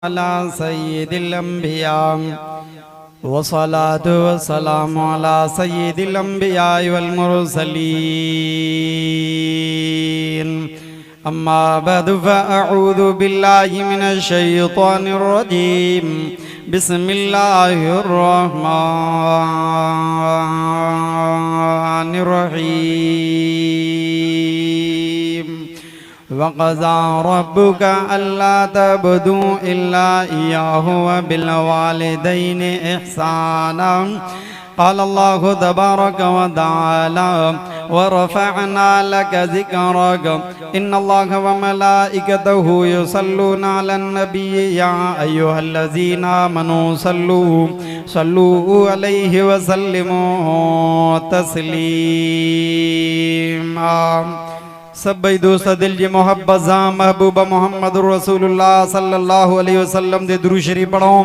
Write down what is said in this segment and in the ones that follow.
अला सय्यिदिल अंबिया वस्सलातु वस्सलामु अला सय्यिदिल अंबिया वल मुरसलीन अम्मा बअदु फअऊज़ु बिल्लाहि मिनश शैतानिर रजीम बिस्मिल्लाहिर रहमानिर रहीम वक़ज़ा रब्बुका अल्ला तअबुदू इल्ला इय्याहु व बिल वालिदैनि इहसाना क़ाल अल्लाहु तबारक व तआला व रफ़अना लक ज़िक्रक इन्नल्लाह व मलाइकतहु युसल्लूना अलन नबी या अय्युहल्लज़ीना आमनू सल्लू अलैहि व सल्लिमू तस्लीमा। सभई दोस्त दिल जी मोहब्बत सां महबूब मोहम्मद रसूलुल्लाह सल्लल्लाहु अलैहि वसल्लम दे दुरूद शरीफ पढ़ो।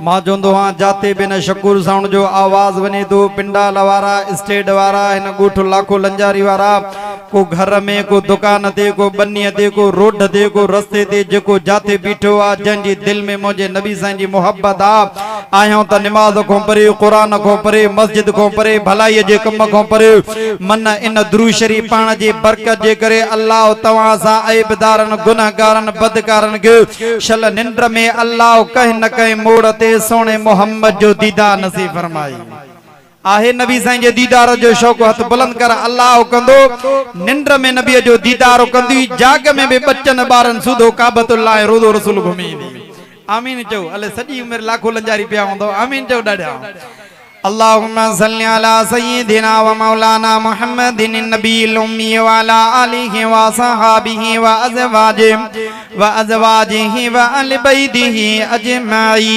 मां चवंदो हां जाते बिन शकूर साउंड जो आवाज वने तो पिंडाल वारा स्टेट वारा हिन ॻोठ लाखो लंजारी वारा को घर में को दुकान ते को बन्नीअ ते को रोड ते को रस्ते ते जेको जाते बीठो आ जंहिंजी दिल में मुंहिंजे नबी साईं जी मोहब्बत आ आहियो त निमाज़ को परे क़ुरान को परे मस्जिद को परे भलाई जे कम को परे मन इन दुरूद शरीफ पाण जे बरकत जे करे अल्लाह तवां सां ऐबदारन गुनाहगारन बदकारन के शल निंद्र में अल्लाह कहीं न कहीं मोड़ ते सोने मोहम्मद जो दीदार नसीब फरमाई। आहे नबी साईं जे दीदार जो शौक़ हथ बुलंद कर अल्लाह कंदो निंद्र में नबी जो दीदार कंदी जाग में भी बच्चन बारन सुधो काबतुल्लाह रोज़ो रसूल घुमी आमीन चो अले सजी उम्र लाखो लंजारी पिया होंदो आमीन चो डाडा। अल्लाहुम्मा सल्ली अला सय्यिदिना व मौलाना मुहम्मदिन नबील उम्मी व अला आलिहि व सहाबिहि व अज़वाजिहि व अहलि बैतिहि अजमाईन।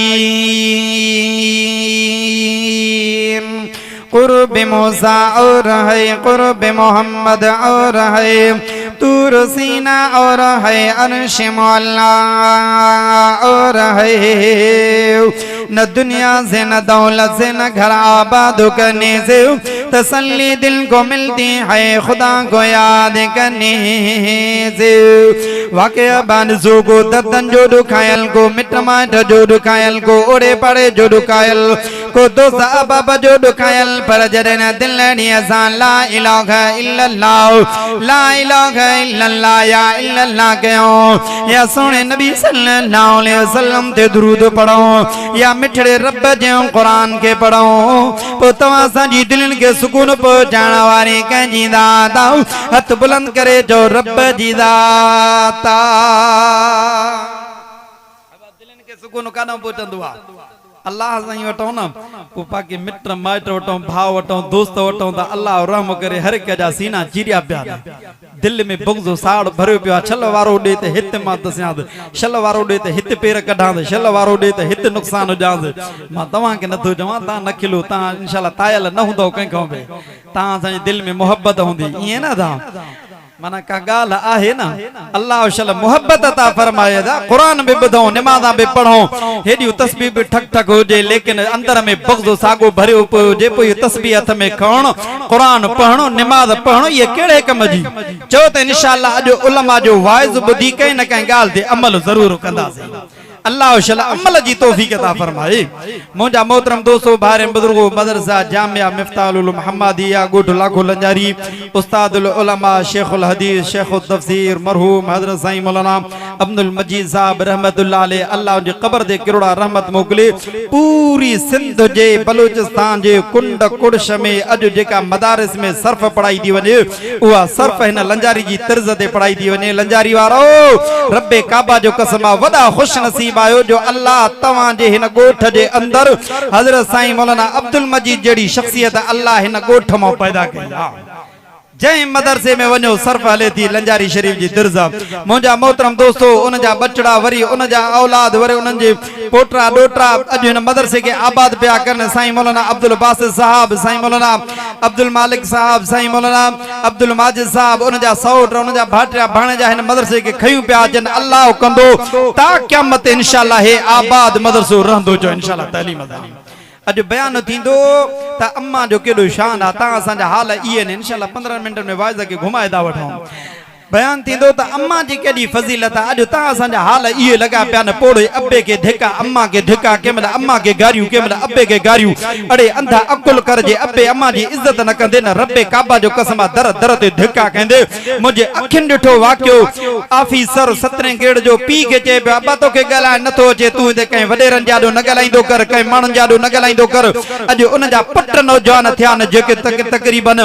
कुर्ब मूसा और है कुर्ब मोहम्मद और है तूर सीना और है अर्श मौला और है न दुनिया से न दौलत से न घर आबाद करने से तसल्ली दिल को मिलती है खुदा को याद करने से। वाक़या बानसो को दतन जो दुखायल को मिट माट जो दुखायल को ओड़े पड़े जो दुखायल को दोस्त अबाब जो दुखायल पर जरन दिल नियसा ला इलाहा इल्लल्लाह या इल्लल्लाह कहो या सोने नबी सल्लल्लाहु अलैहि वसल्लम ते दुरूद पढ़ो या मिठड़े रब जे कुरान के पढ़ो पो तवां असांजी दिलनि के सुकून पहुचाइण वारे कंहिंजी दात हथ बुलंद करे जो रब जी दात दिलनि के सुकून कान पहुचंदो आहे अल्लाह साईं वठो न पोइ पाके मिट माइट वठो भाव वठो दोस्त वठो त अल्लाह रहम करे हर एक जा सीना चीरिया पिया दिल में बुग़्ज़ साड़ भरियो पियो छल वारो ॾे त हिते मां दसियां छल वारो ॾे त हिते पेर कढां छल वारो ॾे त हिते नुक़सान हुजांस मां तव्हांखे नथो चवां तव्हां न खिलो तव्हां इंशाल्लाह तायल न हूंदो कंहिंखां बि तव्हां असांजे दिल में मोहब्बत हूंदी ईअं न तव्हां माना का गाल आहे ना अल्लाह शल मोहब्बत अता फरमाए दा कुरान भी ॿुधो नमाज़ा भी पढ़ो हेॾियूं तस्बीह भी ठक ठक हुजे लेकिन अंदर में बुग़्ज़ सागो भरियो पियो हुजे पोइ तस्बीह हथ में खणो कुरान पढ़ो नमाज़ पढ़ो ये केड़े कम जी चओ त इंशाअल्लाह अॼु उलमा जो वाइज़ ॿुधी कंहिं न कंहिं ॻाल्हि ते अमल ज़रूर कंदासीं अल्लाह शल अमल जी तौफीक अता फरमाए। मुंहिंजा मोहतरम दोस्तो भाइर बुजुर्गो मदरसा जामिया मिफ्ताहुल मुहम्मदिया ॻोठ लाखो लंजारी उस्तादुल उलमा शेखुल हदीस शेखुल तफसीर मरहूम हज़रत साईं मौलाना अब्दुल मजीद साहब रहमतुल्लाह अलैह अल्लाह जी क़ब्र दे किरोड़ा रहमत मोकले पूरी सिंध जे बलूचिस्तान जे कुंड कुड़श में अॼु जेका मदारिस में सर्फ पढ़ाई थी वञे उहा सर्फ हिन लंजारी जी तर्ज़ ते पढ़ाई थी वञे। लंजारी वारो रब्बे काबा जो कसम वॾा ख़ुश नसीब आयो जो अल्लाह तवां जे हिन ॻोठ जे अंदर हज़रत साईं मौलाना अब्दुल मजीद जड़ी शख्सियत अल्लाह हिन ॻोठ मां पैदा कई जै मदरसे में वनो सर्फ हले थी लंजारी शरीफ जी दिर्जा मुंजा मोहतरम दोस्तो उन जा बचड़ा वरी उन जा औलाद वरी उन जे पोटरा डोटरा अज इन मदरसे के आबाद पिया करन साईं मौलाना अब्दुल बासित साहब साईं मौलाना अब्दुल मालिक साहब साईं मौलाना अब्दुल माजिद साहब उन जा सौट उन जा भाटिया भाणेजा हिन मदरसे के खयूं पिया अचन अल्लाह कंदो ता क़यामत इंशाअल्लाह हे आबाद मदरसो रहंदो जो इंशाअल्लाह तालीम अज बयान थींदो त अम्मा जो केडो शान आ ता असा हाल इए ने इंशाअल्लाह 15 मिनट में वाइज़ के घुमाए दा वठो बयान थींदो त अम्मा जी केॾी फज़ीलत आहे। अॼु तव्हां असांजा हाल इहे लॻा पिया न पोड़े अब्बे के धिका अम्मा के धिका कंहिंमहिल अम्मा के गारियूं कंहिंमहिल अब्बे के गारियूं। अड़े अंधा अकुल करजे अब्बे अम्मा जी इज़त न कंदे न रब्बे काबा जो कसम दर दर ते धिका कंदे। मुंहिंजे अखियुनि ॾिठो वाक़ियो ऑफिसर 17 गेड़ जो पीउ खे चए पियो अब्बा तोखे ॻाल्हाइण नथो अचे तूं हिते कंहिं वॾेरनि जाॾो न ॻाल्हाईंदो कर कंहिं माण्हुनि जाॾो न ॻाल्हाईंदो कर। अॼु उन जा पुट नौजवान थिया न जेके तक़रीबन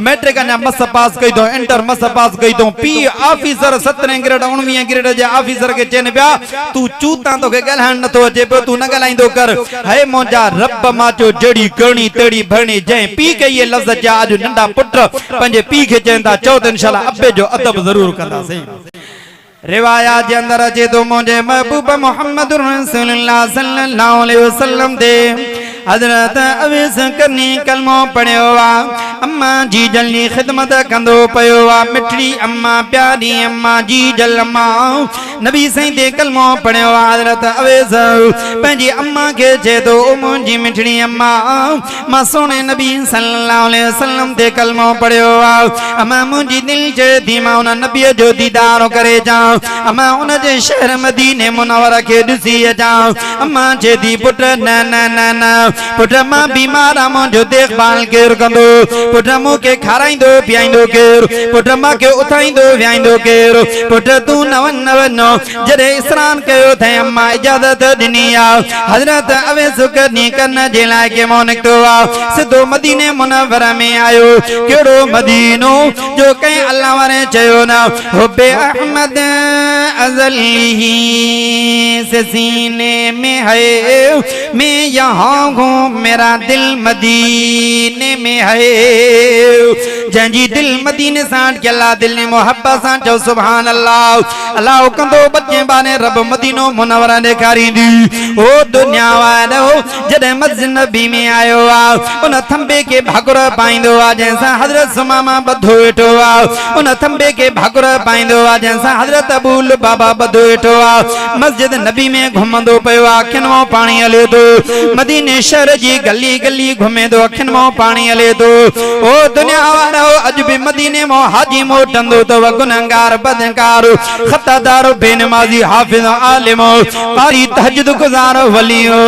मैट्रिक अञा मस पास कई अथऊं इंटर मस पास कई अथऊं। पीउ ऑफिसर 17 ग्रेड 19 ग्रेड जे ऑफिसर के चेन पिया तू चूता तोखे ॻाल्हाइण नथो अचे पियो तू न ॻाल्हाईंदो कर। हे मुंहिंजा रब मां चयो जड़ी करणी तेड़ी भरणी जंहिं पीउ खे इहे लफ़्ज़ चया अॼु नंढा पुट पंहिंजे पीउ खे चवनि था चओ त इंशाअल्लाह अब्बे जो अदब ज़रूर कंदासीं। रिवायात जे अंदर अचे तो मुंहिंजे महबूब मोहम्मद रसूलुल्लाह सल्लल्लाहु अलैहि वसल्लम दे हज़रत अवैस करनी कलमो पढ़ियो आ। अम्मा जी जल्दी खिदमत कंदो पियो आ। मिठड़ी अम्मा प्यारी अम्मा जी जल अम्मा नबी सही दे कलमो पढ़ियो आ। हज़रत अवैस पंहिंजी अम्मा खे चए थो ओ मुंहिंजी मिठड़ी अम्मा मां सोने नबी सल्लल्लाहु अलैहि वसल्लम दे कलमो पढ़ियो आ। अम्मा मुंहिंजी दिलि चए थी मां उन नबीअ जो दीदार करे जां अम्मा उन जे शहर मदीने मुनव्वर खे ॾिसी अचां। अम्मा चए थी पुट न न न न पुट मां बीमार आ मुंहिंजो देखभाल केरु कंदो। पुट मूंखे खाराईंदो पीआईंदो केरु। पुट मूंखे उथाईंदो विहाईंदो केरु। पुट तूं न वञो जॾहिं इस्नान कयो अथई अम्मा इजाज़त ॾिनी आहे। हज़रत अवैस करनी करण जे लाइ केमो निकितो आहे सिधो मदीने मुनव्वर में आयो। कहिड़ो मदीनो जो कंहिं अल्लाह वारे चयो न हुब्बे अहमद अज़ली से सीने में है मैं यहाँ हूँ मेरा दिल मदीने में है। जंहिंजी दिल मदीने सां अटकियल दिल ने मोहब्बत सां चओ सुभान अल्लाह। अल्लाह कंदो बचे बाने रब मदीनो मुनव्वर ॾेखारींदी। ओ दुनिया वारो जॾहिं मस्जिद नबी में आयो आहे उन थंबे के भाकुर पाईंदो आहे जंहिंसां हज़रत सुमामा ॿधो वेठो आहे। उन थंबे के भाकुर पाईंदो आहे जंहिंसां हज़रत अबूल बाबा ॿधो वेठो आहे। मस्जिद नबी में घुमंदो पियो आहे अखियुनि मां पाणी हले थो। मदीने शहर जी गली गली घुमे थो अखियुनि मां पाणी हले थो। ओ दुनिया वारो अॼु बि मदीने मां हाजी मोटंदो अथव गुनहगार बदकार खतादार बेनमाज़ी हाफ़िज़ आलिम कारी तहज्जुद गुज़ार वलियो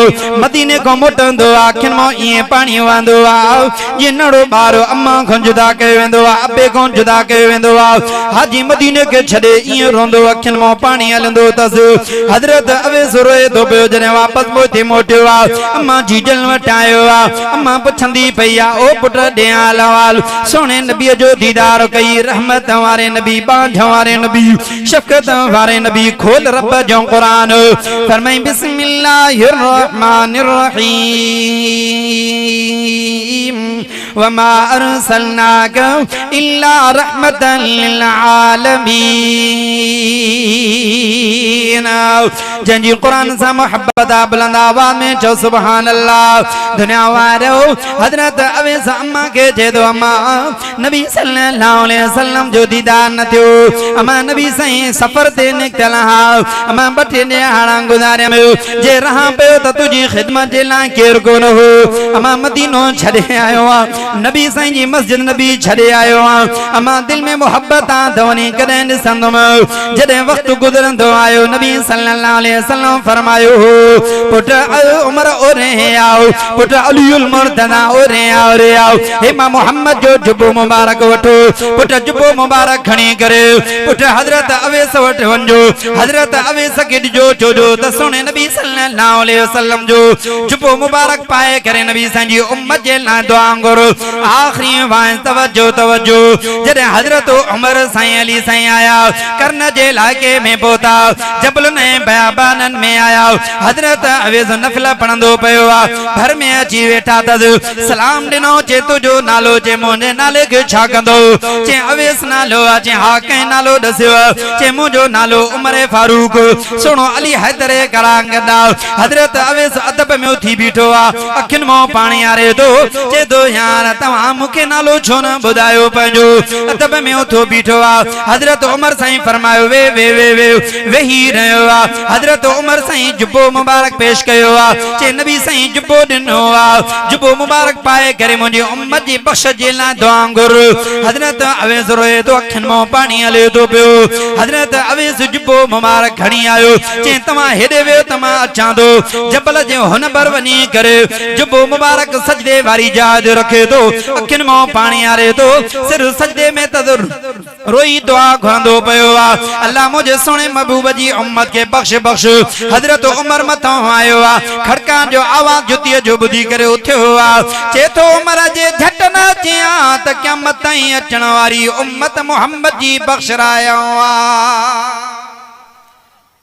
मदीने खां मोटंदो आहे अखियुनि मां ईअं पाणी वहंदो आहे जीअं नंढो ॿार अम्मा खां जुदा कयो वेंदो आहे अबे खां जुदा कयो वेंदो आहे। हाजी मदीने खे छॾे ईअं रोंदो अखियुनि मां पाणी हलंदो अथसि। हज़रत अवैस रोए थो पियो जॾहिं वापसि मोटियो आहे। अम्मा जी जल वटि आयो आहे। अम्मा पुछंदी पई आहे ओ पुट ॾियां हलवाल सोने नबीअ जो दीदार कई रहमत वारे नबी बांझ वारे नबी शफ़क़त वारे नबी खोल रब जो क़ुरान फरमाई बिस्मिल्लाहिर रहमानिर रहीम वमा अरसलनाका इल्ला रहमतन लिल आलमीन। जंहिंजी क़ुरान सां मोहब्बत आहे बुलंद आवाज़ में चओ सुभान अल्लाह। दुनिया वारो हज़रत अवैस अम्मा के चए थो अम्मा नबी सल्लल्लाहु अलैहि वसल्लम जो दीदार न थियो। अम्मा नबी साईं सफ़र ते निकितल हा। अम्मा 2 ॾियारा गुज़ारिया जे रहां पियो त तुंहिंजी ख़िदमत जे लाइ केरु कोन हो। अम्मा मदीनो छॾे आयो आहे नबी साईं जी मस्जिद नबी छॾे आयो आहे। अम्मा दिल में मोहब्बत आहे त वञी कॾहिं ॾिसंदुमि। जॾहिं वक़्तु गुज़रंदो आयो नबी सल्लल्लाहु अलैहि वसल्लम फरमायो हो पुट उमर ओरे आओ पुट अलीउल मुर्तज़ा ओरे आओ रे आओ। हे मां मोहम्मद जो जुबो मुबारक वठो पुट जुबो मुबारक खणी करे पुट हज़रत अवैस वटि वञो। हज़रत अवैस खे ॾिजो छोजो त सोने नबी सल्लल्लाहु अलैहि वसल्लम जो जुबो मुबारक पाए करे नबी साईं जी उम्मत जे लाइ दुआ घुरो। आख़िरी वाइस तवज्जो तवज्जो जॾहिं हज़रत उमर साईं अली साईं आया करन जे इलाइक़े में पहुता जबलनि ऐं बयाबाननि में आया। हज़रत अवैस नफ़िल पढ़ंदो पियो आहे घर में अची वेठा अथसि सलाम ॾिनो चे तुंहिंजो नालो चे मुंहिंजे नाले खे छा कंदो चे अवैस नालो आहे चे हा कंहिं नालो ॾसियो चे मुंहिंजो नालो उमर फारूक सुणो अली हैदर करांगदा। हज़रत अवैस अदब में उथी बीठो आहे अखियुनि मां पाणी आरे थो चे थो यार तव्हां मूंखे नालो छो न ॿुधायो पंहिंजो। अदब में उथो बीठो आहे। हज़रत उमर साईं फरमायो वे वे वे वे वेही रहियो आहे। हज़रत उमर साईं जुबो मुबारक पेश कयो आहे चे नबी साईं जुबो ॾिनो आहे जुबो मुबारक पाए करे मुंहिंजी उम्मत जी बख़्श जे लाइ दुआ वांगुर हजरत अवेस रोए तो अखिन मो पानी हले तो पियो हजरत अवेस जुबो मुबारक खणी आयो चे तमा हेडे वे तमा अचां दो जबल जे हुन पर वनी करे जुबो मुबारक सजदे वारी जाज रखे तो अखिन मो पानी आरे तो सिर सजदे में तदर रोई दुआ घुरंदो पयो आ अल्लाह मुझे सोने महबूब जी उम्मत के बख्श बख्श हजरत उमर मथो आयो आ खड़का जो आवाज जुती जो बुधी करे उठ्यो आ चेतो उमर जे झट न चिया त क़यामत ताईं अचण वारी उम्मत मोहम्मद जी बख्श रायो आ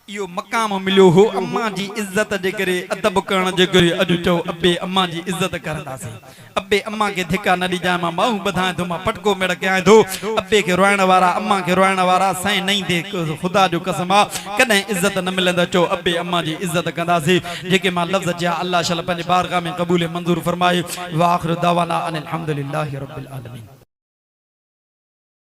यो मकाम मिलियो हो अम्मा जी इज्जत जे करे अदब करण जे करे अजु चो अबे अम्मा जी इज्जत करंदासी अबे अम्मा के धिका न ॾिजां मां माहू बधाए तो मां पटको मेड़ कयां तो अबे के रोइण वारा अम्मा के रोइण वारा साईं नहीं दे खुदा जो कसम आ कदे इज्जत न मिलंदा चो अबे अम्मा जी इज्जत कंदासी जेके मां लफ्ज जा अल्लाह शल पंहिंजे बारगाह में क़बूल मंजूर फरमाए व आखिर दावाना अनिल हम्दुलिल्लाहि रब्बिल आलमीन।